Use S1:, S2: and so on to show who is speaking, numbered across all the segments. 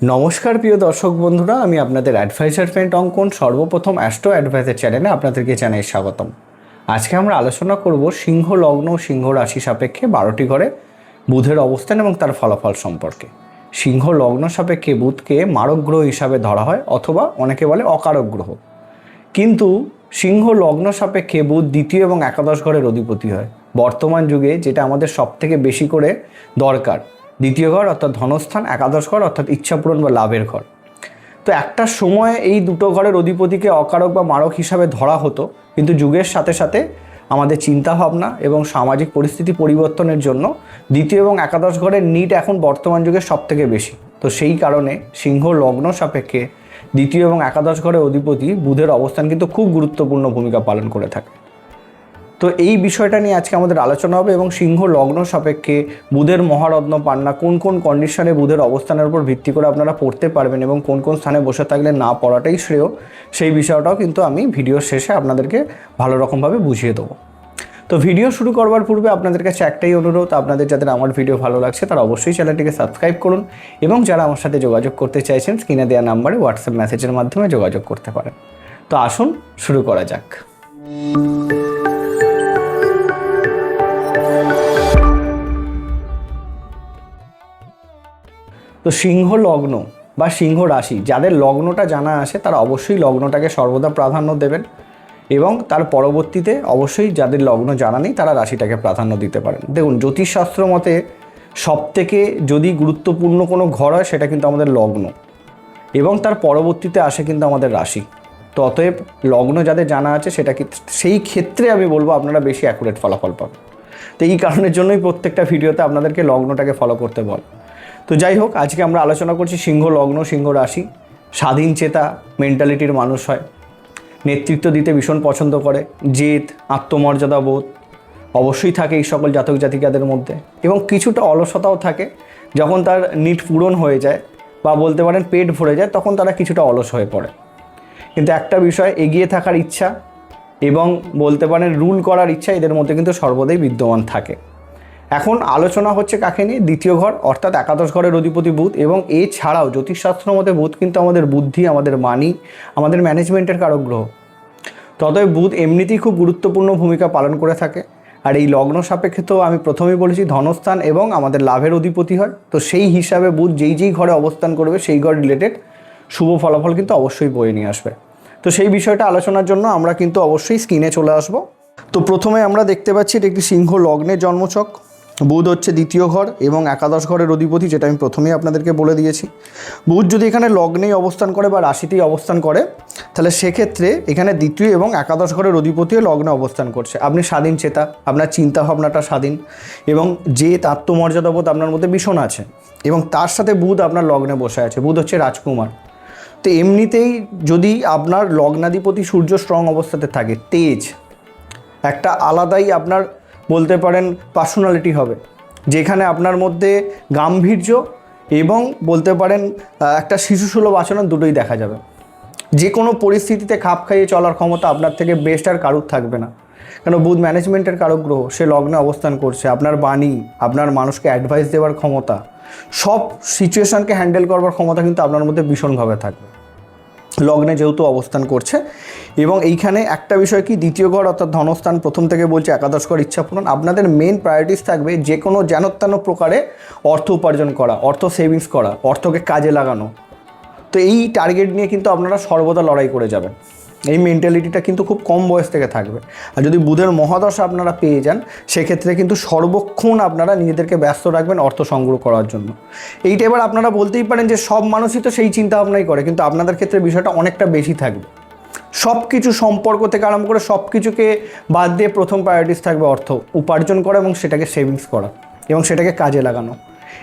S1: নমস্কার প্রিয় দর্শক বন্ধুরা, আমি আপনাদের অ্যাডভাইজার ফ্রেন্ড অঙ্কন সর্বপ্রথম অ্যাস্ট্রো অ্যাডভাইজার চ্যানেলে আপনাদেরকে জানাই স্বাগতম। আজকে আমরা আলোচনা করব সিংহ লগ্ন সিংহ রাশি সাপেক্ষে 12টি ঘরে বুধের অবস্থান এবং তার ফলাফল সম্পর্কে। সিংহ লগ্ন সাপেক্ষে বুধকে মারক গ্রহ হিসাবে ধরা হয় অথবা অনেকে বলে অকারক গ্রহ, কিন্তু সিংহ লগ্ন সাপেক্ষে বুধ দ্বিতীয় এবং একাদশ ঘরের অধিপতি হয়। বর্তমান যুগে যেটা আমাদের সবথেকে বেশি করে দরকার, দ্বিতীয় ঘর অর্থাৎ ধনস্থান, একাদশ ঘর অর্থাৎ ইচ্ছাপূরণ বা লাভের ঘর। তো একটা সময় এই দুটো ঘরের অধিপতিকে অকারক বা মারক হিসাবে ধরা হতো, কিন্তু যুগের সাথে সাথে আমাদের চিন্তাভাবনা এবং সামাজিক পরিস্থিতি পরিবর্তনের জন্য দ্বিতীয় এবং একাদশ ঘরের নিট এখন বর্তমান যুগে সবথেকে বেশি। তো সেই কারণে সিংহ লগ্ন সাপেক্ষে দ্বিতীয় এবং একাদশ ঘরের অধিপতি বুধের অবস্থান কিন্তু খুব গুরুত্বপূর্ণ ভূমিকা পালন করে থাকে। তো এই বিষয়টা নিয়ে আজকে আমাদের আলোচনা হবে এবং সিংহ লগ্ন সাপেক্ষে বুধের মহারত্ন পান্না কোন কোন কন্ডিশনে বুধের অবস্থানের উপর ভিত্তি করে আপনারা পড়তে পারবেন এবং কোন কোন স্থানে বসে থাকলে না পড়াটাই শ্রেয়, সেই বিষয়টাও কিন্তু আমি ভিডিওর শেষে আপনাদেরকে ভালো রকমভাবে বুঝিয়ে দেবো। তো ভিডিও শুরু করবার পূর্বে আপনাদের কাছে একটাই অনুরোধ, আপনাদের যাদের আমার ভিডিও ভালো লাগছে তারা অবশ্যই চ্যানেলটিকে সাবস্ক্রাইব করুন এবং যারা আমার সাথে যোগাযোগ করতে চাইছেন স্ক্রিনে দেওয়া নাম্বারে হোয়াটসঅ্যাপ মেসেজের মাধ্যমে যোগাযোগ করতে পারেন। তো আসুন শুরু করা যাক। তো সিংহ লগ্ন বা সিংহ রাশি যাদের লগ্নটা জানা আছে তারা অবশ্যই লগ্নটাকে সর্বদা প্রাধান্য দেবেন এবং তার পরবর্তীতে অবশ্যই যাদের লগ্ন জানা নেই তারা রাশিটাকে প্রাধান্য দিতে পারেন। দেখুন, জ্যোতিষশাস্ত্র মতে সবথেকে যদি গুরুত্বপূর্ণ কোনো ঘর হয় সেটা কিন্তু আমাদের লগ্ন এবং তার পরবর্তীতে আসে কিন্তু আমাদের রাশি। তো অতএব লগ্ন যাদের জানা আছে সেটা কি সেই ক্ষেত্রে আমি বলবো আপনারা বেশি অ্যাকুরেট ফলাফল পাবেন। তো এই কারণের জন্যই প্রত্যেকটা ভিডিওতে আপনাদেরকে লগ্নটাকে ফলো করতে বল। তো যাই হোক, আজকে আমরা আলোচনা করছি সিংহ লগ্ন সিংহ রাশি। স্বাধীন চেতা মেন্টালিটির মানুষ হয়, নেতৃত্ব দিতে ভীষণ পছন্দ করে, জেদ, আত্মমর্যাদা বোধ অবশ্যই থাকে এই সকল জাতক জাতিকাদের মধ্যে এবং কিছুটা অলসতাও থাকে। যখন তার নিড পূরণ হয়ে যায় বা বলতে পারেন পেট ভরে যায় তখন তারা কিছুটা অলস হয়ে পড়ে, কিন্তু একটা বিষয় এগিয়ে থাকার ইচ্ছা এবং বলতে পারেন রুল করার ইচ্ছা এদের মধ্যে কিন্তু সর্বদাই বিদ্যমান থাকে। এখন আলোচনা হচ্ছে কাকে নিয়ে? দ্বিতীয় ঘর অর্থাৎ একাদশ ঘরের অধিপতি বুধ এবং এছাড়াও জ্যোতিষশাস্ত্র মতে বুধ কিন্তু আমাদের বুদ্ধি, আমাদের মানি, আমাদের ম্যানেজমেন্টের কারক গ্রহ। ততএব বুধ এমনিতেই খুব গুরুত্বপূর্ণ ভূমিকা পালন করে থাকে। আর এই লগ্ন সাপেক্ষে তো আমি প্রথমেই বলেছি ধনস্থান এবং আমাদের লাভের অধিপতি হয়। তো সেই হিসাবে বুধ যেই ঘরে অবস্থান করবে সেই ঘর রিলেটেড শুভ ফলাফল কিন্তু অবশ্যই বয়ে নিয়ে আসবে। তো সেই বিষয়টা আলোচনার জন্য আমরা কিন্তু অবশ্যই স্ক্রিনে চলে আসব। তো প্রথমে আমরা দেখতে পাচ্ছি এটা একটি সিংহ লগ্নের জন্মছক। বুধ হচ্ছে দ্বিতীয় ঘর এবং একাদশ ঘরের অধিপতি, যেটা আমি প্রথমেই আপনাদেরকে বলে দিয়েছি। বুধ যদি এখানে লগ্নেই অবস্থান করে বা রাশিতেই অবস্থান করে তাহলে সেক্ষেত্রে এখানে দ্বিতীয় এবং একাদশ ঘরের অধিপতিও লগ্নে অবস্থান করছে। আপনি স্বাধীন চেতা, আপনার চিন্তাভাবনাটা স্বাধীন এবং যে আত্মমর্যাদাবোধ আপনার মধ্যে ভীষণ আছে এবং তার সাথে বুধ আপনার লগ্নে বসে আছে। বুধ হচ্ছে রাজকুমার। তো এমনিতেই যদি আপনার লগ্নাধিপতি সূর্য স্ট্রং অবস্থাতে থাকে, তেজ, একটা আলাদাই আপনার বলতে পারেন পার্সোনালিটি হবে, যেখানে আপনার মধ্যে গাম্ভীর্য এবং বলতে পারেন একটা শিশুসুলভ আচরণ দুটোই দেখা যাবে। যে কোনো পরিস্থিতিতে খাপ খাইয়ে চলার ক্ষমতা আপনার থেকে বেস্ট আর কারুর থাকবে না, কেন বুধ ম্যানেজমেন্টের কারক গ্রহ, সে লগ্নে অবস্থান করছে। আপনার বাণী, আপনার মানুষকে অ্যাডভাইস দেওয়ার ক্ষমতা, সব সিচুয়েশনকে হ্যান্ডেল করবার ক্ষমতা কিন্তু আপনার মধ্যে ভীষণভাবে থাকবে লগ্নে যেহেতু অবস্থান করছে। এবং এইখানে একটা বিষয় কি, দ্বিতীয় ঘর অর্থাৎ ধনস্থান, প্রথম থেকে বলছে একাদশ ঘর ইচ্ছাপূরণ। আপনাদের মেন প্রায়োরিটিস থাকবে যে কোনো যেন প্রকারে অর্থ উপার্জন করা, অর্থ সেভিংস করা, অর্থকে কাজে লাগানো। তো এই টার্গেট নিয়ে কিন্তু আপনারা সর্বদা লড়াই করে যাবেন। এই মেন্টালিটিটা কিন্তু খুব কম বয়স থেকে থাকবে। আর যদি বুধের মহাদশা আপনারা পেয়ে যান সেক্ষেত্রে কিন্তু সর্বক্ষণ আপনারা নিজেদেরকে ব্যস্ত রাখবেন অর্থ সংগ্রহ করার জন্য। এইটা এবার আপনারা বলতেই পারেন যে সব মানুষই তো সেই চিন্তা ভাবনাই করে, কিন্তু আপনাদের ক্ষেত্রে বিষয়টা অনেকটা বেশি থাকবে। সব কিছু সম্পর্ক থেকে আরম্ভ করে সব কিছুকে বাদ দিয়ে প্রথম প্রায়োরিটিস থাকবে অর্থ উপার্জন করা এবং সেটাকে সেভিংস করা এবং সেটাকে কাজে লাগানো।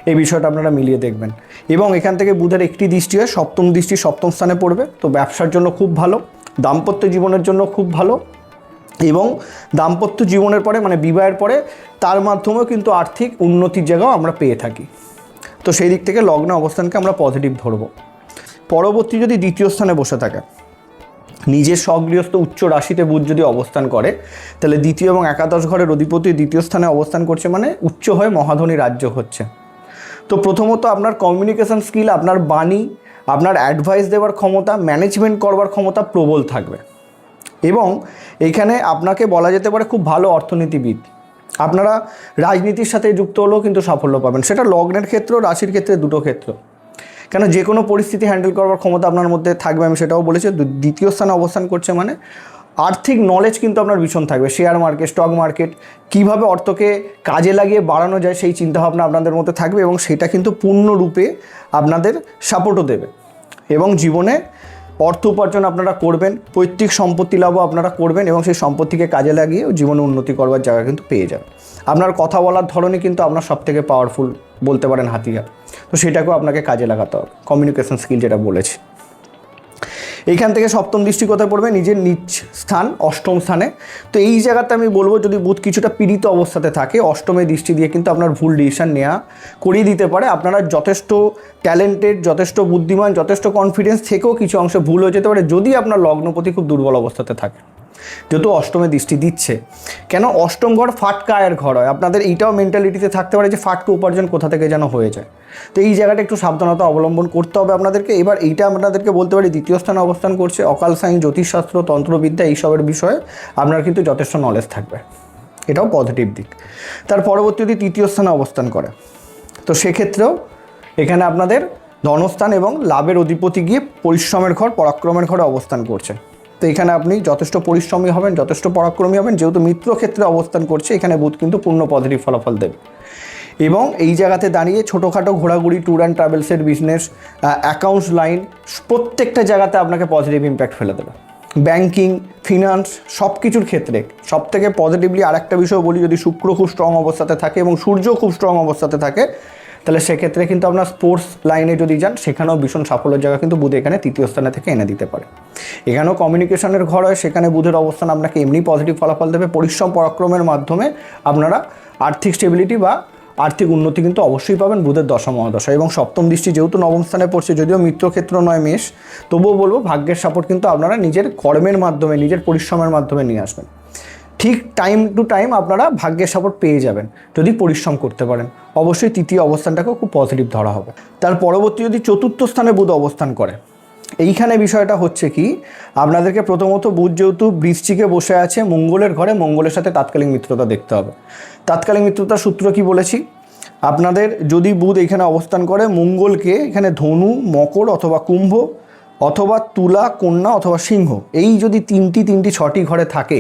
S1: এই বিষয়টা আপনারা মিলিয়ে দেখবেন। এবং এখান থেকে বুধের একটি দৃষ্টি হয়, সপ্তম দৃষ্টি সপ্তম স্থানে পড়বে। তো ব্যবসার জন্য খুব ভালো, দাম্পত্য জীবনের জন্য খুব ভালো এবং দাম্পত্য জীবনের পরে মানে বিবাহের পরে তার মাধ্যমেও কিন্তু আর্থিক উন্নতির জায়গাও আমরা পেয়ে থাকি। তো সেই দিক থেকে লগ্ন অবস্থানকে আমরা পজিটিভ ধরবো। পরবর্তী যদি দ্বিতীয় স্থানে বসে থাকে, নিজের স্বগৃহস্থ উচ্চ রাশিতে বুধ যদি অবস্থান করে তাহলে দ্বিতীয় এবং একাদশ ঘরের অধিপতি দ্বিতীয় স্থানে অবস্থান করছে, মানে উচ্চ হয়ে মহাধনী রাজ্য হচ্ছে। তো প্রথমত আপনার কমিউনিকেশন স্কিল, আপনার বাণী, আপনার অ্যাডভাইস দেওয়ার ক্ষমতা, ম্যানেজমেন্ট করবার ক্ষমতা প্রবল থাকবে। এবং এইখানে আপনাকে বলা যেতে পারে খুব ভালো অর্থনীতিবিদ। আপনারা রাজনীতির সাথে যুক্ত হলেও কিন্তু সাফল্য পাবেন, সেটা লগ্নের ক্ষেত্র, রাশির ক্ষেত্রে, দুটো ক্ষেত্র। কেন যে কোনো পরিস্থিতি হ্যান্ডেল করবার ক্ষমতা আপনার মধ্যে থাকবে, আমি সেটাও বলেছি। দ্বিতীয় স্থানে অবস্থান করছে মানে আর্থিক নলেজ কিন্তু আপনার ভীষণ থাকবে। শেয়ার মার্কেট, স্টক মার্কেট, কীভাবে অর্থকে কাজে লাগিয়ে বাড়ানো যায় সেই চিন্তাভাবনা আপনাদের মধ্যে থাকবে, এবং সেটা কিন্তু পূর্ণরূপে আপনাদের সাপোর্টও দেবে। এবং জীবনে অর্থ উপার্জন আপনারা করবেন, পৈতৃক সম্পত্তি লাভও আপনারা করবেন, এবং সেই সম্পত্তিকে কাজে লাগিয়ে জীবনে উন্নতি করবার জায়গা কিন্তু পেয়ে যাবেন। আপনার কথা বলার ধরনই কিন্তু আপনার সবথেকে পাওয়ারফুল বলতে পারেন হাতিয়ার। তো সেটাকেও আপনাকে কাজে লাগাতে হবে, কমিউনিকেশন স্কিল যেটা বলেছি। এইখান থেকে সপ্তম দৃষ্টি কোথায় পড়বে? নিজের নিজ স্থান, অষ্টম স্থানে। তো এই জায়গাতে আমি বলবো, যদি বুধ কিছুটা পীড়িত অবস্থাতে থাকে, অষ্টমে দৃষ্টি দিয়ে কিন্তু আপনার ভুল ডিসিশন নেওয়া করিয়ে দিতে পারে। আপনারা যথেষ্ট ট্যালেন্টেড, যথেষ্ট বুদ্ধিমান, যথেষ্ট কনফিডেন্স থেকেও কিছু অংশে ভুল হয়ে যেতে পারে, যদি আপনার লগ্নপতি খুব দুর্বল অবস্থাতে থাকে, যেহেতু অষ্টমে দৃষ্টি দিচ্ছে। কেন? অষ্টম ঘর ফাটকা আয়ের ঘর হয়। আপনাদের এইটাও মেন্টালিটিতে থাকতে পারে যে ফাটকা উপার্জন কোথা থেকে যেন হয়ে যায়। তো এই জায়গাটা একটু সাবধানতা অবলম্বন করতে হবে আপনাদেরকে। এবার এইটা আপনাদেরকে বলতে পারি দ্বিতীয় স্থানে অবস্থান করছে। অকাল সাইন, জ্যোতিষশাস্ত্র, তন্ত্রবিদ্যা, এইসবের বিষয়ে আপনার কিন্তু যথেষ্ট নলেজ থাকবে, এটাও পজিটিভ দিক। তার পরবর্তী যদি তৃতীয় স্থানে অবস্থান করে, তো সেক্ষেত্রেও এখানে আপনাদের ধনস্থান এবং লাভের অধিপতি গিয়ে পরিশ্রমের ঘর, পরাক্রমের ঘরে অবস্থান করছে। তো এখানে আপনি যথেষ্ট পরিশ্রমী হবেন, যথেষ্ট পরাক্রমী হবেন। যেহেতু মিত্র ক্ষেত্রে অবস্থান করছে, এখানে বুধ কিন্তু পূর্ণ পজিটিভ ফলাফল দেবে। এবং এই জায়গাতে দাঁড়িয়ে ছোটোখাটো ঘোরাঘুরি, ট্যুর অ্যান্ড ট্রাভেলসের বিজনেস, অ্যাকাউন্টস লাইন, প্রত্যেকটা জায়গাতে আপনাকে পজিটিভ ইম্প্যাক্ট ফেলে দেবে। ব্যাংকিং, ফিনান্স, সব কিছুর ক্ষেত্রে সবথেকে পজিটিভলি আরেকটা বিষয় বলি, যদি শুক্র খুব স্ট্রং অবস্থাতে থাকে এবং সূর্য খুব স্ট্রং অবস্থাতে থাকে, তাহলে সেক্ষেত্রে কিন্তু আপনার স্পোর্টস লাইনে যদি যান, সেখানেও ভীষণ সাফল্যের জায়গা কিন্তু বুধ এখানে তৃতীয় স্থানে থেকে এনে দিতে পারে। এখানেও কমিউনিকেশনের ঘর হয়, সেখানে বুধের অবস্থান আপনাকে এমনি পজিটিভ ফলাফল দেবে। পরিশ্রম পরাক্রমের মাধ্যমে আপনারা আর্থিক স্টেবিলিটি বা আর্থিক উন্নতি কিন্তু অবশ্যই পাবেন বুধের দশা মহাদশা। এবং সপ্তম দৃষ্টি যেহেতু নবম স্থানে পড়ছে, যদিও মিত্রক্ষেত্র নয় মেষ, তবুও বলবো ভাগ্যের সাপোর্ট কিন্তু আপনারা নিজের কর্মের মাধ্যমে, নিজের পরিশ্রমের মাধ্যমে নিয়ে আসবেন। ঠিক টাইম টু টাইম আপনারা ভাগ্যের সাপোর্ট পেয়ে যাবেন যদি পরিশ্রম করতে পারেন। অবশ্যই তৃতীয় অবস্থানটাকেও খুব পজিটিভ ধরা হবে। তার পরবর্তী যদি চতুর্থ স্থানে বুধ অবস্থান করে, এইখানে বিষয়টা হচ্ছে কি, আপনাদেরকে প্রথমত বুধ যেহেতু বৃশ্চিকে বসে আছে মঙ্গলের ঘরে, মঙ্গলের সাথে তাৎকালিক মিত্রতা দেখতে হবে। তাৎকালিক মিত্রতার সূত্র কি বলেছি? আপনাদের যদি বুধ এখানে অবস্থান করে, মঙ্গলকে এখানে ধনু, মকর অথবা কুম্ভ অথবা তুলা, কন্যা অথবা সিংহ, এই যদি তিনটি ছটি ঘরে থাকে,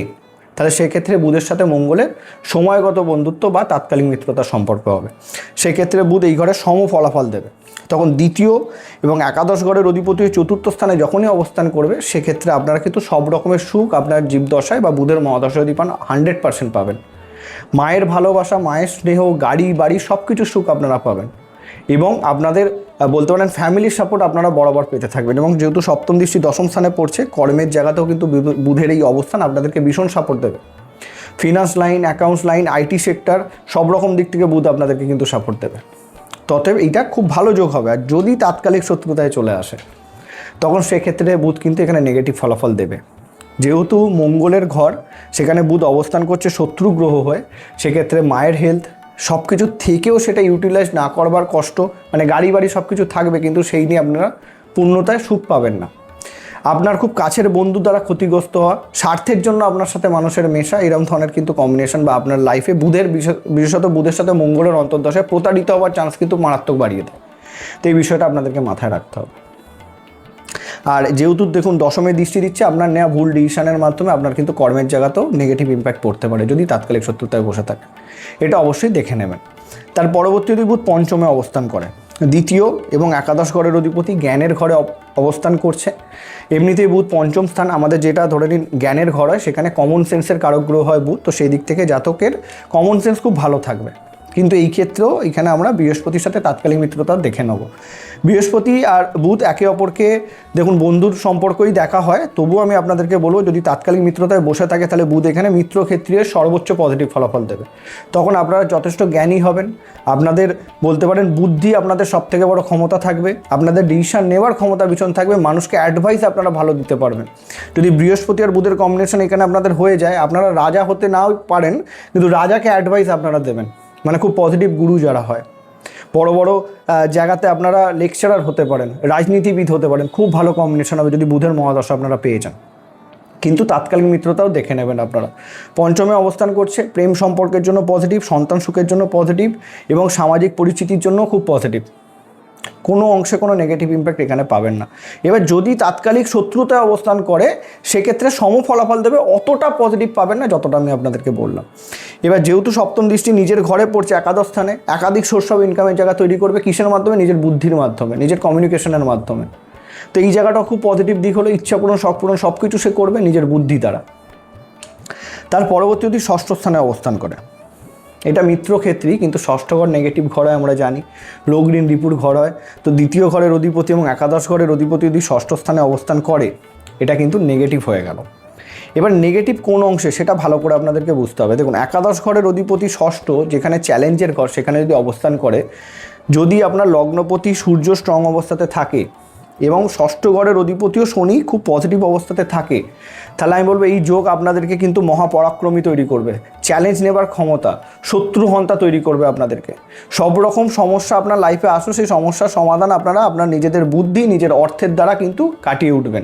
S1: তাহলে সেক্ষেত্রে বুধের সাথে মঙ্গলের সময়গত বন্ধুত্ব বা তাৎকালিক মিত্রতার সম্পর্ক হবে। সেক্ষেত্রে বুধ এই ঘরে সম ফলাফল দেবে। তখন দ্বিতীয় এবং একাদশ ঘরের অধিপতি চতুর্থ স্থানে যখনই অবস্থান করবে, সেক্ষেত্রে আপনারা কিন্তু সব রকমের সুখ আপনার জীবদশায় বা বুধের মহাদশায় যদি পান 100% পাবেন। মায়ের ভালোবাসা, মায়ের স্নেহ, গাড়ি বাড়ি সব কিছু সুখ আপনারা পাবেন। এবং আপনাদের বলতে পারেন ফ্যামিলির সাপোর্ট আপনারা বরাবর পেতে থাকবেন। এবং যেহেতু সপ্তম দৃষ্টি দশম স্থানে পড়ছে, কর্মের জায়গাতেও কিন্তু বুধের এই অবস্থান আপনাদেরকে ভীষণ সাপোর্ট দেবে। Finance line, accounts line, IT sector, সব রকম দিক থেকে বুধ আপনাদেরকে কিন্তু সাপোর্ট দেবে। ততএব এইটা খুব ভালো যোগ হবে। আর যদি তাৎকালিক শত্রুতায় চলে আসে, তখন সেক্ষেত্রে বুধ কিন্তু এখানে নেগেটিভ ফলাফল দেবে। যেহেতু মঙ্গলের ঘর, সেখানে বুধ অবস্থান করছে শত্রু গ্রহ হয়ে, সেক্ষেত্রে মায়ের হেলথ সব কিছু থেকেও সেটা ইউটিলাইজ না করবার কষ্ট, মানে গাড়ি বাড়ি সব কিছু থাকবে, কিন্তু সেই নিয়ে আপনারা পূর্ণতায় সুখ পাবেন না। আপনার খুব কাছের বন্ধু দ্বারা ক্ষতিগ্রস্ত হওয়া, স্বার্থের জন্য আপনার সাথে মানুষের মেশা, এরকম ধরনের কিন্তু কম্বিনেশন বা আপনার লাইফে বুধের বিশেষত বুধের সাথে মঙ্গলের অন্তর্দশায় প্রতারিত হওয়ার চান্স কিন্তু মারাত্মক বাড়িয়ে দেয়। তো এই বিষয়টা আপনাদেরকে মাথায় রাখতে হবে। আর যেহেতু দেখুন দশমে দৃষ্টি দিচ্ছে, আপনার নেওয়া ভুল ডিসিশনের মাধ্যমে আপনার কিন্তু কর্মের জায়গাতেও নেগেটিভ ইম্প্যাক্ট পড়তে পারে যদি তাৎকালিক শত্রুতায় বসে থাকে। এটা অবশ্যই দেখে নেবেন। তার পরবর্তী বুধ পঞ্চমে অবস্থান করে, দ্বিতীয় এবং একাদশ ঘরের অধিপতি জ্ঞানের ঘরে অবস্থান করছে। এমনিতেই বুধ পঞ্চম স্থান, আমাদের যেটা ধরে নিন জ্ঞানের ঘর হয়, সেখানে কমন সেন্সের কারক গ্রহ হয় বুধ। তো সেই দিক থেকে জাতকের কমন সেন্স খুব ভালো থাকবে। কিন্তু এই ক্ষেত্রেও এখানে আমরা বৃহস্পতির সাথে তাৎকালিক মিত্রতা দেখে নেব। বৃহস্পতি আর বুধ একে অপরকে দেখুন বন্ধুর সম্পর্কই দেখা হয়, তবুও আমি আপনাদেরকে বলবো যদি তাৎকালিক মিত্রতায় বসে থাকে, তাহলে বুধ এখানে মিত্র ক্ষেত্রে সর্বোচ্চ পজিটিভ ফলাফল দেবে। তখন আপনারা যথেষ্ট জ্ঞানী হবেন, আপনাদের বলতে পারেন বুদ্ধি আপনাদের সব থেকে বড় ক্ষমতা থাকবে, আপনাদের ডিসিশন নেওয়ার ক্ষমতা ভীষণ থাকবে, মানুষকে অ্যাডভাইস আপনারা ভালো দিতে পারবেন। যদি বৃহস্পতি আর বুধের কম্বিনেশন এখানে আপনাদের হয়ে যায়, আপনারা রাজা হতে নাও পারেন, কিন্তু রাজাকে অ্যাডভাইস আপনারা দেবেন, মানে খুব পজিটিভ গুরু যারা হয়, বড় বড় জায়গাতে আপনারা লেকচারার হতে পারেন, রাজনীতিবিদ হতে পারেন, খুব ভালো কম্বিনেশন হবে যদি বুধের মহাদশা আপনারা পেয়ে যান। কিন্তু তাৎকালিক মিত্রতাও দেখে নেবেন আপনারা। পঞ্চমে অবস্থান করছে, প্রেম সম্পর্কের জন্য পজিটিভ, সন্তান সুখের জন্য পজিটিভ এবং সামাজিক পরিস্থিতির জন্য খুব পজিটিভ। কোনো অংশে কোনো নেগেটিভ ইম্প্যাক্ট এখানে পাবেন না। এবার যদি তাৎকালিক শত্রুতায় অবস্থান করে সেক্ষেত্রে সম ফলাফল দেবে, অতটা পজিটিভ পাবেন না যতটা আমি আপনাদেরকে বললাম। এবার যেহেতু সপ্তম দৃষ্টি নিজের ঘরে পড়ছে, একাদশ স্থানে, একাধিক সোর্স অফ ইনকামের জায়গা তৈরি করবে কিসের মাধ্যমে? নিজের বুদ্ধির মাধ্যমে, নিজের কমিউনিকেশনের মাধ্যমে। তো এই জায়গাটা খুব পজিটিভ দিক হলো, ইচ্ছা পূরণ, শখ পূরণ সব কিছু সে করবে নিজের বুদ্ধি দ্বারা। তার পরবর্তী যদি ষষ্ঠ স্থানে অবস্থান করে, এটা মিত্র ক্ষেত্রেই, কিন্তু ষষ্ঠ ঘর নেগেটিভ ঘর হয় আমরা জানি, রোগ ঋণ রিপুর ঘর হয়। তো দ্বিতীয় ঘরের অধিপতি এবং একাদশ ঘরের অধিপতি যদি ষষ্ঠ স্থানে অবস্থান করে এটা কিন্তু নেগেটিভ হয়ে গেল। এবার নেগেটিভ কোন অংশে সেটা ভালো করে আপনাদেরকে বুঝতে হবে। দেখুন, একাদশ ঘরের অধিপতি ষষ্ঠ, যেখানে চ্যালেঞ্জের ঘর, সেখানে যদি অবস্থান করে, যদি আপনার লগ্নপতি সূর্য স্ট্রং অবস্থাতে থাকে এবং ষষ্ঠ ঘরের অধিপতিও শনি খুব পজিটিভ অবস্থাতে থাকে, তাহলে আমি বলবো এই যোগ আপনাদেরকে কিন্তু মহাপরাক্রমী তৈরি করবে, চ্যালেঞ্জ নেবার ক্ষমতা, শত্রুহন্তা তৈরি করবে আপনাদেরকে। সব রকম সমস্যা আপনার লাইফে আসো, সেই সমস্যার সমাধান আপনারা আপনার নিজেদের বুদ্ধি, নিজের অর্থের দ্বারা কিন্তু কাটিয়ে উঠবেন।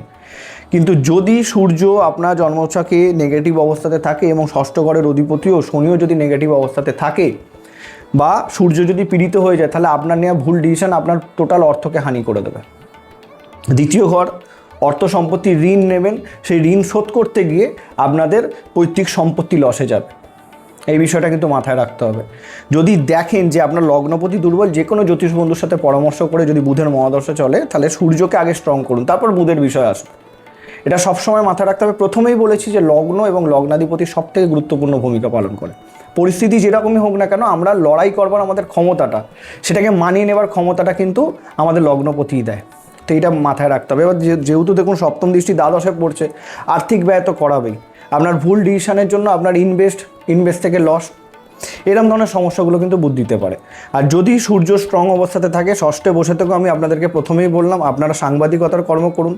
S1: কিন্তু যদি সূর্য আপনার জন্মছকে নেগেটিভ অবস্থাতে থাকে এবং ষষ্ঠ ঘরের অধিপতিও শনিও যদি নেগেটিভ অবস্থাতে থাকে বা সূর্য যদি পীড়িত হয়ে যায়, তাহলে আপনার নেওয়া ভুল ডিসিশন আপনার টোটাল অর্থকে হানি করে দেবে। দ্বিতীয় ঘর অর্থ সম্পত্তি, ঋণ নেবেন, সেই ঋণ শোধ করতে গিয়ে আপনাদের পৈতৃক সম্পত্তি লসে যাবে। এই বিষয়টা কিন্তু মাথায় রাখতে হবে। যদি দেখেন যে আপনার লগ্নপতি দুর্বল, যে কোনো জ্যোতিষ বন্ধুর সাথে পরামর্শ করে যদি বুধের মহাদশা চলে, তাহলে সূর্যকে আগে স্ট্রং করুন, তারপর বুধের বিষয় আসবে। এটা সবসময় মাথায় রাখতে হবে। প্রথমেই বলেছি যে লগ্ন এবং লগ্নাধিপতি সবথেকে গুরুত্বপূর্ণ ভূমিকা পালন করে। পরিস্থিতি যেরকমই হোক না কেন, আমরা লড়াই করবার আমাদের ক্ষমতাটা, সেটাকে মানিয়ে নেবার ক্ষমতাটা কিন্তু আমাদের লগ্নপতিই দেয়। তো এটা মাথায় রাখতে হবে। এবার যেহেতু দেখুন সপ্তম দৃষ্টি দ্বাদশে পড়ছে, আর্থিক ব্যয় তো করাবেই। আপনার ভুল ডিসিশনের জন্য আপনার ইনভেস্ট থেকে লস, এরকম ধরনের সমস্যাগুলো কিন্তু বুদ্ধি দিতে পারে। আর যদি সূর্য স্ট্রং অবস্থাতে থাকে, ষষ্ঠে বসে থেকেও আমি আপনাদেরকে প্রথমেই বললাম আপনারা সাংবাদিকতার কর্ম করুন,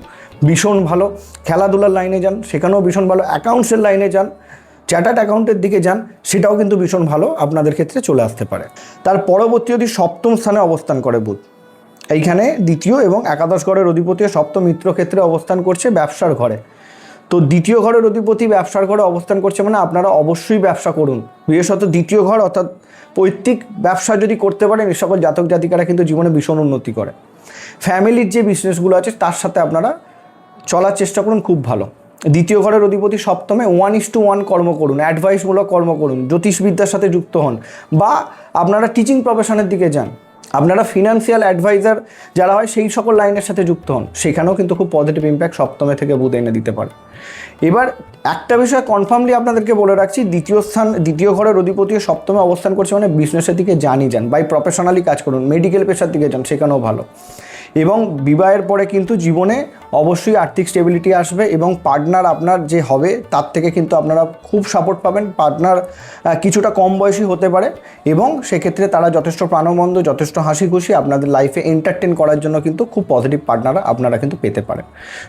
S1: ভীষণ ভালো। খেলাধুলার লাইনে যান, সেখানেও ভীষণ ভালো। অ্যাকাউন্টসের লাইনে যান, চার্টার্ড অ্যাকাউন্টের দিকে যান, সেটাও কিন্তু ভীষণ ভালো আপনাদের ক্ষেত্রে চলে আসতে পারে। তার পরবর্তী যদি সপ্তম স্থানে অবস্থান করে বুধ, এইখানে দ্বিতীয় এবং একাদশ ঘরের অধিপতি সপ্তম মিত্র ক্ষেত্রে অবস্থান করছে ব্যবসার ঘরে। তো দ্বিতীয় ঘরের অধিপতি ব্যবসার ঘরে অবস্থান করছে মানে আপনারা অবশ্যই ব্যবসা করুন। বিশেষত দ্বিতীয় ঘর অর্থাৎ পৈতৃক ব্যবসা যদি করতে পারেন, এই সকল জাতক জাতিকারা কিন্তু জীবনে ভীষণ উন্নতি করে। ফ্যামিলির যে বিজনেসগুলো আছে তার সাথে আপনারা চলার চেষ্টা করুন, খুব ভালো। দ্বিতীয় ঘরের অধিপতি সপ্তমে 1:1 কর্ম করুন, অ্যাডভাইসমূলক কর্ম করুন, জ্যোতিষবিদ্যার সাথে যুক্ত হন বা আপনারা টিচিং প্রফেশনের দিকে যান, আপনারা ফিনান্সিয়াল অ্যাডভাইজার যারা হয় সেই সকল লাইনের সাথে যুক্ত হন, সেখানেও কিন্তু খুব পজিটিভ ইম্প্যাক্ট সপ্তমে থেকে বুধ এনে দিতে পারে। এবার একটা বিষয় কনফার্মলি আপনাদেরকে বলে রাখছি, দ্বিতীয় ঘরের অধিপতি সপ্তমে অবস্থান করছে মানে বিজনেসের দিকে যান বাই প্রফেশনালি কাজ করুন, মেডিকেল পেশার দিকে যান, সেখানেও ভালো। এবং বিবাহের পরে কিন্তু জীবনে অবশ্যই আর্থিক স্টেবিলিটি আসবে এবং পার্টনার আপনার যে হবে তার থেকে কিন্তু আপনারা খুব সাপোর্ট পাবেন। পার্টনার কিছুটা কম বয়সী হতে পারে এবং সেক্ষেত্রে তারা যথেষ্ট প্রাণবন্ত, যথেষ্ট হাসি খুশি আপনাদের লাইফে এন্টারটেন করার জন্য কিন্তু খুব পজিটিভ পার্টনার আপনারা কিন্তু পেতে পারেন।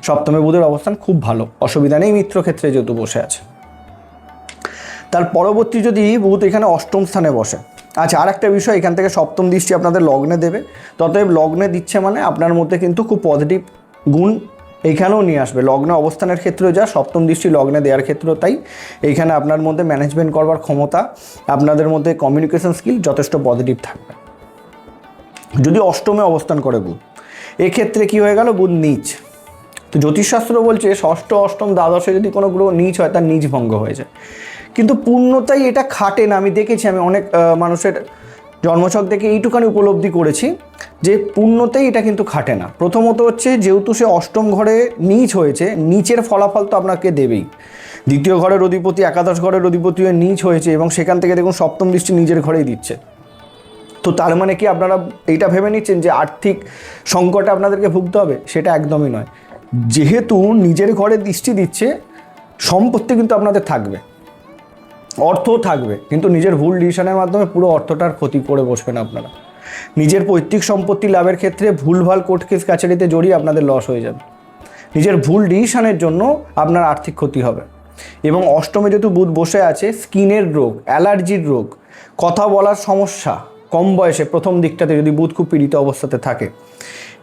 S1: সপ্তমে বুধের অবস্থান খুব ভালো, অসুবিধা নেই মিত্র ক্ষেত্রে যেহেতু বসে আছে। তার পরবর্তী যদি বুধ এখানে অষ্টম স্থানে বসে, আচ্ছা আর একটা বিষয়, এখান থেকে সপ্তম দৃষ্টি আপনাদের লগ্নে দেবে, ততএব লগ্নে দিচ্ছে মানে আপনার মধ্যে কিন্তু খুব পজিটিভ গুণ এইখানেও নিয়ে আসবে। লগ্নে অবস্থানের ক্ষেত্রেও যা, সপ্তম দৃষ্টি লগ্নে দেওয়ার ক্ষেত্রেও তাই। এইখানে আপনার মধ্যে ম্যানেজমেন্ট করবার ক্ষমতা, আপনাদের মধ্যে কমিউনিকেশন স্কিল যথেষ্ট পজিটিভ থাকবে। যদি অষ্টমে অবস্থান করে বুধ, এক্ষেত্রে কি হয়ে গেল, বুধ নীচ। তো জ্যোতিষশাস্ত্র বলছে ষষ্ঠ, অষ্টম, দ্বাদশে যদি কোনো গ্রহ নীচ হয় তার নীচ ভঙ্গ হয়ে যায়, কিন্তু পূর্ণতাই এটা খাটে না। আমি দেখেছি, আমি অনেক মানুষের জন্মছক দেখে এইটুখানি উপলব্ধি করেছি যে পূর্ণতাই এটা কিন্তু খাটে না। প্রথমত হচ্ছে যেহেতু সে অষ্টম ঘরে নীচ হয়েছে, নিচের ফলাফল তো আপনাকে দেবেই। দ্বিতীয় ঘরের অধিপতি, একাদশ ঘরের অধিপতি হয়ে নীচ হয়েছে এবং সেখান থেকে দেখুন সপ্তম দৃষ্টি নিজের ঘরেই দিচ্ছে। তো তার মানে কি আপনারা এইটা ভেবে নিচ্ছেন যে আর্থিক সংকটে আপনাদেরকে ভুগতে হবে? সেটা একদমই নয়। যেহেতু নিজের ঘরে দৃষ্টি দিচ্ছে, সম্পত্তি কিন্তু আপনাদের থাকবে, অর্থও থাকবে, কিন্তু নিজের ভুল ডিসিশনের মাধ্যমে পুরো অর্থটার ক্ষতি করে বসবেন আপনারা। নিজের পৈতৃক সম্পত্তি লাভের ক্ষেত্রে ভুলভাল কোর্ট কেস কাছারিতে জড়িয়ে আপনাদের লস হয়ে যাবে। নিজের ভুল ডিসিশনের জন্য আপনার আর্থিক ক্ষতি হবে। এবং অষ্টমে যেহেতু বুধ বসে আছে, স্কিনের রোগ, অ্যালার্জির রোগ, কথা বলার সমস্যা, কম বয়সে প্রথম দিকটাতে যদি বুধ খুব পীড়িত অবস্থাতে থাকে,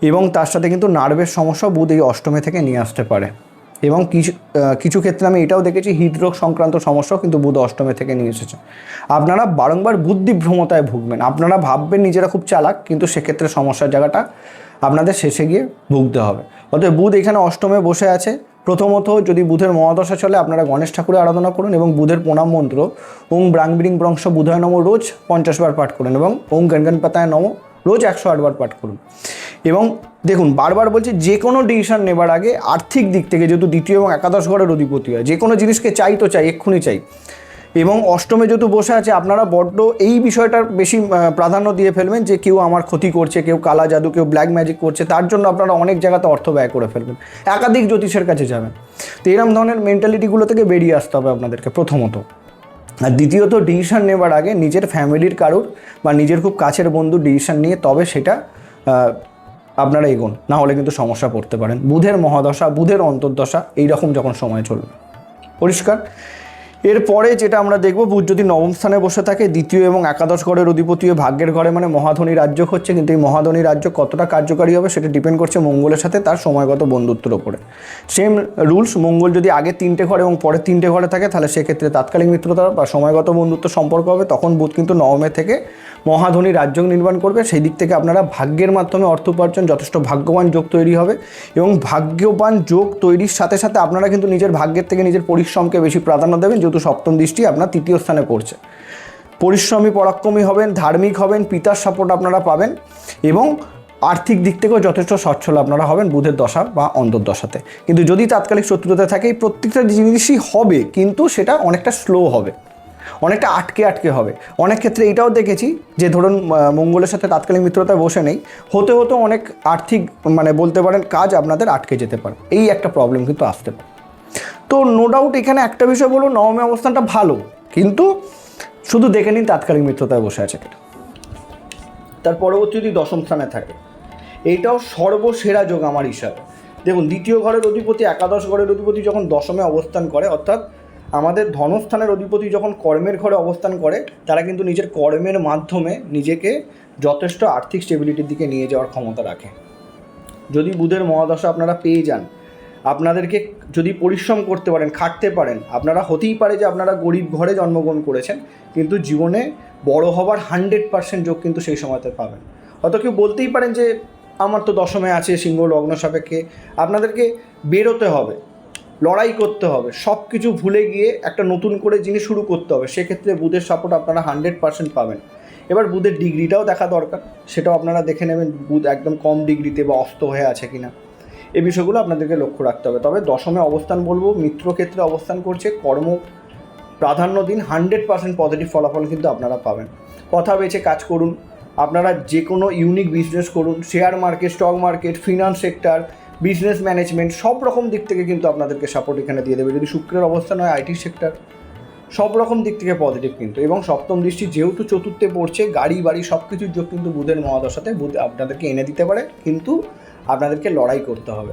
S1: এবং তার সাথে কিন্তু নার্ভের সমস্যা বুধ এই অষ্টমে থেকে নিয়ে আসতে পারে। এবং কিছু ক্ষেত্রে আমি এটাও দেখেছি হৃদরোগ সংক্রান্ত সমস্যাও কিন্তু বুধ অষ্টমে থেকে নিয়ে এসেছে। আপনারা বারংবার বুদ্ধিভ্রমতায় ভুগবেন, আপনারা ভাববেন নিজেরা খুব চালাক, কিন্তু সেক্ষেত্রে সমস্যার জায়গাটা আপনাদের শেষে গিয়ে ভুগতে হবে। অতএব বুধ এখানে অষ্টমে বসে আছে। প্রথমত যদি বুধের মহাদশা চলে আপনারা গণেশ ঠাকুরের আরাধনা করুন এবং বুধের প্রণাম মন্ত্র ওং ব্রাংবিরিং ব্রংশ বুধায় নম রোজ 50 বার পাঠ করুন এবং ওং গণগণপতায় নম রোজ 108 বার পাঠ করুন। এবং দেখুন, বারবার বলছি, যে কোনো ডিসিশন নেবার আগে আর্থিক দিক থেকে, যেহেতু দ্বিতীয় এবং একাদশ ঘরের অধিপতি হয়, যে কোনো জিনিসকে চাই তো চাই, এক্ষুনি চাই, এবং অষ্টমে যেহেতু বসে আছে আপনারা বড্ড এই বিষয়টার বেশি প্রাধান্য দিয়ে ফেলবেন যে কেউ আমার ক্ষতি করছে, কেউ কালা জাদু, কেউ ব্ল্যাক ম্যাজিক করছে, তার জন্য আপনারা অনেক জায়গাতে অর্থ ব্যয় করে ফেলবেন, একাধিক জ্যোতিষের কাছে যাবেন। তো এরকম ধরনের মেন্টালিটিগুলো থেকে বেরিয়ে আসতে হবে আপনাদেরকে প্রথমত। আর দ্বিতীয়ত, ডিসিশন নেবার আগে নিজের ফ্যামিলির কারুর বা নিজের খুব কাছের বন্ধুর ডিসিশন নিয়ে তবে সেটা আপনারা এগোন, না হলে কিন্তু সমস্যা পড়তে পারেন। বুধের মহাদশা, বুধের অন্তর্দশা এইরকম যখন সময় চলবে। পরিষ্কার? এরপরে যেটা আমরা দেখব, বুধ যদি নবম স্থানে বসে থাকে, দ্বিতীয় এবং একাদশ ঘরের অধিপতি ভাগ্যের ঘরে, মানে মহাধনী রাজ্য হচ্ছে, কিন্তু এই মহাধনী রাজ্য কতটা কার্যকারী হবে সেটা ডিপেন্ড করছে মঙ্গলের সাথে তার সময়গত বন্ধুত্বের ওপরে। সেম রুলস, মঙ্গল যদি আগে 3টে ঘরে এবং পরে 3টে ঘরে থাকে তাহলে সেক্ষেত্রে তাৎকালিক মিত্রতা বা সময়গত বন্ধুত্ব সম্পর্ক হবে, তখন বুধ কিন্তু নবমে থেকে মহাধনী রাজ্য নির্মাণ করবে। সেই দিক থেকে আপনারা ভাগ্যের মাধ্যমে অর্থ উপার্জন, যথেষ্ট ভাগ্যবান যোগ তৈরি হবে, এবং ভাগ্যবান যোগ তৈরির সাথে সাথে আপনারা কিন্তু নিজের ভাগ্যের থেকে নিজের পরিশ্রমকে বেশি প্রাধান্য দেবেন, যেহেতু সপ্তম দৃষ্টি আপনার তৃতীয় স্থানে পড়ছে। পরিশ্রমী পরাক্রমী হবেন, ধার্মিক হবেন, পিতার সাপোর্ট আপনারা পাবেন, এবং আর্থিক দিক থেকেও যথেষ্ট সচ্ছল আপনারা হবেন বুধের দশা বা অন্তর্দশাতে। কিন্তু যদি তাৎকালিক শত্রুতা থাকে, এই প্রত্যেকটা জিনিসই হবে, কিন্তু সেটা অনেকটা স্লো হবে, অনেকটা আটকে হবে। অনেক ক্ষেত্রে এটাও দেখেছি যে ধরুন মঙ্গলের সাথে তাৎকালিক মিত্রতায় বসে নেই, হতে অনেক আর্থিক, মানে বলতে পারেন কাজ আপনাদের আটকে যেতে পারে, এই একটা প্রবলেম কিন্তু আসতে পারে। তো নো ডাউট এখানে একটা বিষয় বলবো, নবমে অবস্থানটা ভালো, কিন্তু শুধু দেখে নিন তাৎকালিক মিত্রতায় বসে আছে কিনা। তার পরবর্তী যদি দশম স্থানে থাকে, এইটাও সর্বসেরা যোগ আমার হিসাবে। দেখুন, দ্বিতীয় ঘরের অধিপতি, একাদশ ঘরের অধিপতি যখন দশমে অবস্থান করে, অর্থাৎ আমাদের ধনস্থানের অধিপতি যখন কর্মের ঘরে অবস্থান করে, তারা কিন্তু নিজের কর্মের মাধ্যমে নিজেকে যথেষ্ট আর্থিক স্টেবিলিটির দিকে নিয়ে যাওয়ার ক্ষমতা রাখে। যদি বুধের মহাদশা আপনারা পেয়ে যান, আপনাদেরকে যদি পরিশ্রম করতে পারেন, খাটতে পারেন, আপনারা হতেই পারে যে আপনারা গরিব ঘরে জন্মগ্রহণ করেছেন, কিন্তু জীবনে বড় হবার 100% যোগ কিন্তু সেই সময়তে পাবেন। হয়তো কেউ বলতেই পারেন যে আমার তো দশমে আছে সিংহ লগ্ন সাপেক্ষে, আপনাদেরকে বেরোতে হবে, লড়াই করতে হবে, সব কিছু ভুলে গিয়ে একটা নতুন করে জিনিস শুরু করতে হবে। সেক্ষেত্রে বুধের সাপোর্ট আপনারা 100% পাবেন। এবার বুধের ডিগ্রিটাও দেখা দরকার, সেটাও আপনারা দেখে নেবেন, বুধ একদম কম ডিগ্রিতে বা অস্ত হয়ে আছে কিনা, এই বিষয়গুলো আপনাদেরকে লক্ষ্য রাখতে হবে। তবে দশমে অবস্থান বলবো, মিত্রক্ষেত্রে অবস্থান করছে, কর্ম প্রাধান্য দিন, 100% পজিটিভ ফলাফল কিন্তু আপনারা পাবেন। কথা বেছে কাজ করুন, আপনারা যে কোনো ইউনিক বিজনেস করুন, share market, stock market, finance sector, business management, সব রকম দিক থেকে কিন্তু আপনাদেরকে সাপোর্ট এখানে দিয়ে দেবে। যদি শুক্রের অবস্থান হয় আইটি সেক্টর, সব রকম দিক থেকে পজিটিভ কিন্তু। এবং সপ্তম দৃষ্টি যেহেতু চতুর্থে পড়ছে, গাড়ি বাড়ি সব কিছুর যোগ কিন্তু বুধের মহাদশাতে বুধ আপনাদেরকে এনে দিতে পারে, কিন্তু আপনাদেরকে লড়াই করতে হবে,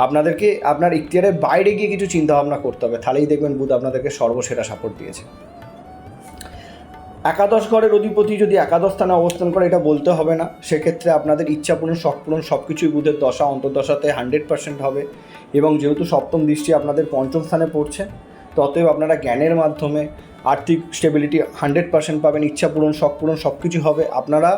S1: আপনাদেরকে আপনার ইখতিয়ারের বাইরে গিয়ে কিছু চিন্তাভাবনা করতে হবে, তাহলেই দেখবেন বুধ আপনাদেরকে সর্বসেরা সাপোর্ট দিয়েছে। একাদশ ঘরের অধিপতি যদি একাদশ স্থানে অবস্থান করে, এটা বলতে হবে না, সেক্ষেত্রে আপনাদের ইচ্ছা পূরণ, শখ পূরণ সব কিছুই বুধের দশা অন্তর্দশাতে 100% হবে। এবং যেহেতু সপ্তম দৃষ্টি আপনাদের পঞ্চম স্থানে পড়ছে, ততএব আপনারা জ্ঞানের মাধ্যমে আর্থিক স্টেবিলিটি 100% পাবেন, ইচ্ছা পূরণ, শখ পূরণ সব কিছু হবে। আপনারা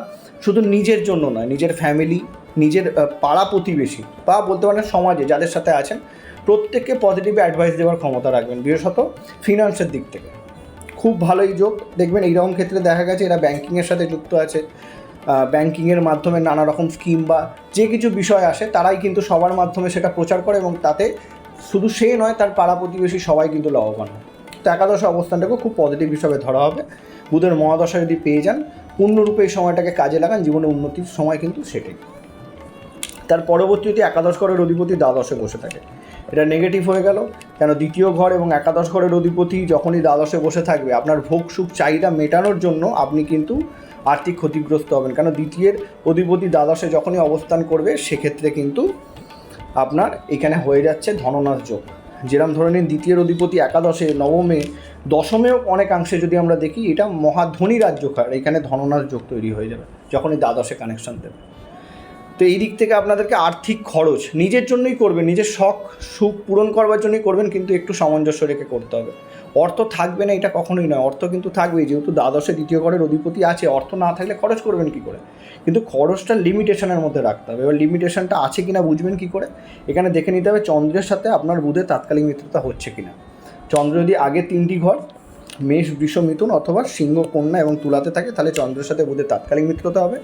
S1: শুধু নিজের জন্য নয়, নিজের ফ্যামিলি, নিজের পাড়া প্রতিবেশী বা বলতে পারেন সমাজে যাদের সাথে আছেন, প্রত্যেককে পজিটিভ অ্যাডভাইস দেওয়ার ক্ষমতা রাখবেন, বিশেষত ফিনান্সের দিক থেকে খুব ভালোই যোগ। দেখবেন এইরকম ক্ষেত্রে দেখা গেছে এরা ব্যাঙ্কিংয়ের সাথে যুক্ত আছে, ব্যাঙ্কিংয়ের মাধ্যমে নানা রকম স্কিম বা যে কিছু বিষয় আসে, তারাই কিন্তু সবার মাধ্যমে সেটা প্রচার করে, এবং তাতে শুধু সে নয়, তার পাড়া প্রতিবেশী সবাই কিন্তু লাভবান হয়। তো একাদশ অবস্থানটাকেও খুব পজিটিভ হিসাবে ধরা হবে। বুধের মহাদশা যদি পেয়ে যান, পূর্ণরূপে এই সময়টাকে কাজে লাগান, জীবনে উন্নতির সময় কিন্তু সেটাই। তার পরবর্তীতে একাদশ ঘরের অধিপতি দ্বাদশে বসে থাকে, এটা নেগেটিভ হয়ে গেল। কেন? দ্বিতীয় ঘর এবং একাদশ ঘরের অধিপতি যখনই দ্বাদশে বসে থাকবে, আপনার ভোগ সুখ চাহিদা মেটানোর জন্য আপনি কিন্তু আর্থিক ক্ষতিগ্রস্ত হবেন। কেন? দ্বিতীয়ের অধিপতি দ্বাদশে যখনই অবস্থান করবে, সেক্ষেত্রে কিন্তু আপনার এখানে হয়ে যাচ্ছে ধননাশ যোগ। যেরকম ধরে নিন দ্বিতীয় অধিপতি একাদশে, নবমে, দশমেও অনেকাংশে যদি আমরা দেখি এটা মহাধনী রাজ্যকার, এখানে ধননার যোগ তৈরি হয়ে যাবে যখনই দ্বাদশে কানেকশন দেবে। তো এই দিক থেকে আপনাদেরকে আর্থিক খরচ নিজের জন্যই করবেন, নিজের শখ সুখ পূরণ করবার জন্যই করবেন, কিন্তু একটু সামঞ্জস্য রেখে করতে হবে। অর্থ থাকবে না এটা কখনোই নয়, অর্থ কিন্তু থাকবেই, যেহেতু দ্বাদশে দ্বিতীয় ঘরের অধিপতি আছে, অর্থ না থাকলে খরচ করবেন কী করে, কিন্তু খরচটা লিমিটেশনের মধ্যে রাখতে হবে। এবার লিমিটেশনটা আছে কিনা বুঝবেন কী করে, এখানে দেখে নিতে হবে চন্দ্রের সাথে আপনার বুধের তাৎকালিক মিত্রতা হচ্ছে কিনা। চন্দ্র যদি আগে 3টি ঘর মেষ, বৃষ, মিথুন অথবা সিংহ, কন্যা এবং তুলাতে থাকে, তাহলে চন্দ্রের সাথে বুধের তাৎকালিক মিত্রতা হবে।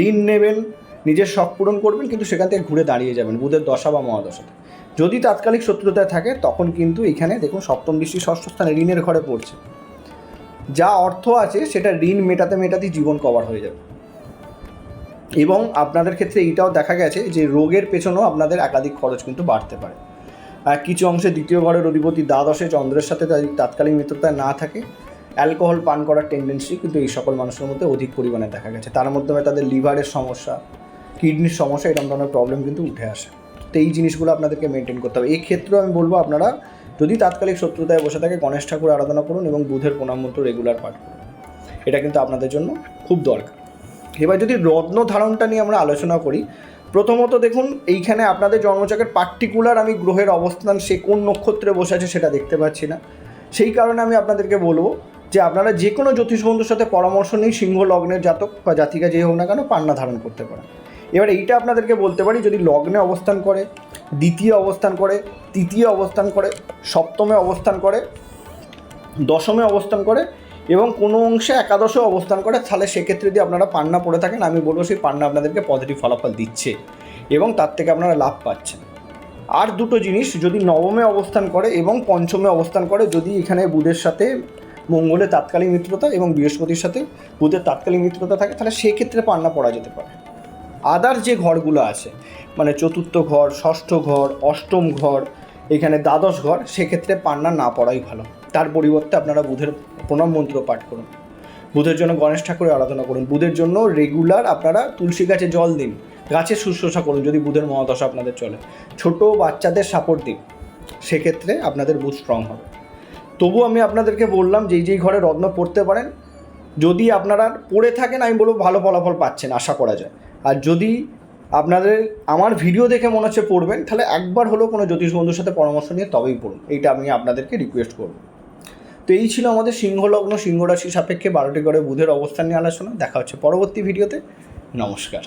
S1: ঋণ নেবেন, নিজের শখ পূরণ করবেন, কিন্তু সেখান থেকে ঘুরে দাঁড়িয়ে যাবেন বুধের দশা বা মহাদশাতে। যদি তাৎকালিক শত্রুতায় থাকে তখন কিন্তু এখানে দেখুন সপ্তম দৃষ্টি ষষ্ঠ স্থানে ঋণের ঘরে পড়ছে, যা অর্থ আছে সেটা ঋণ মেটাতেই জীবন কভার হয়ে যাবে। এবং আপনাদের ক্ষেত্রে এইটাও দেখা গেছে যে রোগের পেছনেও আপনাদের একাধিক খরচ কিন্তু বাড়তে পারে। আর কিছু অংশে দ্বিতীয় ঘরের অধিপতি দ্বাদশে চন্দ্রের সাথে তাৎকালিক মিত্রতায় না থাকে, অ্যালকোহল পান করার টেন্ডেন্সি কিন্তু এই সকল মানুষের মধ্যে অধিক পরিমাণে দেখা গেছে। তার মাধ্যমে তাদের লিভারের সমস্যা, কিডনির সমস্যা, এরকম ধরনের প্রবলেম কিন্তু উঠে আসে। তো এই জিনিসগুলো আপনাদেরকে মেনটেন করতে হবে। এই ক্ষেত্রেও আমি বলবো আপনারা যদি তাৎকালিক শত্রুতায় বসে থাকে গণেশ ঠাকুর আরাধনা করুন এবং বুধের প্রণাম মন্ত্র রেগুলার পাঠ করুন, এটা কিন্তু আপনাদের জন্য খুব দরকার। এবার যদি রত্ন ধারণটা নিয়ে আমরা আলোচনা করি, প্রথমত দেখুন এইখানে আপনাদের জন্মচক্রের পার্টিকুলার আমি গ্রহের অবস্থান সে কোন নক্ষত্রে বসে আছে সেটা দেখতে পাচ্ছি না, সেই কারণে আমি আপনাদেরকে বলবো যে আপনারা যে কোনো জ্যোতিষ বন্ধুর সাথে পরামর্শ নিয়ে সিংহ লগ্নের জাতক বা জাতিকা যে হোক না কেন পান্না ধারণ করতে পারেন। এবার এইটা আপনাদেরকে বলতে পারি, যদি লগ্নে অবস্থান করে, দ্বিতীয় অবস্থান করে, তৃতীয় অবস্থান করে, সপ্তমে অবস্থান করে, দশমে অবস্থান করে এবং কোনো অংশে একাদশে অবস্থান করে, তাহলে সেক্ষেত্রে যদি আপনারা পান্না পড়ে থাকেন আমি বলবো সেই পান্না আপনাদেরকে পজিটিভ ফলাফল দিচ্ছে এবং তার থেকে আপনারা লাভ পাচ্ছেন। আর দুটো জিনিস, যদি নবমে অবস্থান করে এবং পঞ্চমে অবস্থান করে, যদি এখানে বুধের সাথে মঙ্গলের তাৎকালিক মিত্রতা এবং বৃহস্পতির সাথে বুধের তাৎকালিক মিত্রতা থাকে, তাহলে সেক্ষেত্রে পান্না পড়া যেতে পারে। আদার যে ঘরগুলো আছে মানে চতুর্থ ঘর, ষষ্ঠ ঘর, অষ্টম ঘর, এখানে দ্বাদশ ঘর, সেক্ষেত্রে পান্না না পড়াই ভালো। তার পরিবর্তে আপনারা বুধের প্রণাম মন্ত্র পাঠ করুন, বুধের জন্য গণেশ ঠাকুরের আরাধনা করুন, বুধের জন্য রেগুলার আপনারা তুলসী গাছে জল দিন, গাছের শুশ্রূষা করুন যদি বুধের মহাদশা আপনাদের চলে, ছোট বাচ্চাদের সাপোর্ট দিন, সেক্ষেত্রে আপনাদের বুধ স্ট্রং হবে। তবু আমি আপনাদেরকে বললাম যেই ঘরে রত্ন পড়তে পারেন, যদি আপনারা পড়ে থাকেন আমি বলবো ভালো ফলাফল পাচ্ছেন আশা করা যায়। আর যদি আপনাদের আমার ভিডিও দেখে মনে হচ্ছে পড়বেন, তাহলে একবার হলেও কোনো জ্যোতিষ বন্ধুর সাথে পরামর্শ নিয়ে তবেই পড়ুন, এইটা আমি আপনাদেরকে রিকোয়েস্ট করব। তো এই ছিল আমাদের সিংহ লগ্ন সিংহ রাশি সাপেক্ষে 12টি ঘরে বুধের অবস্থান নিয়ে আলোচনা। দেখা হচ্ছে পরবর্তী ভিডিওতে। নমস্কার।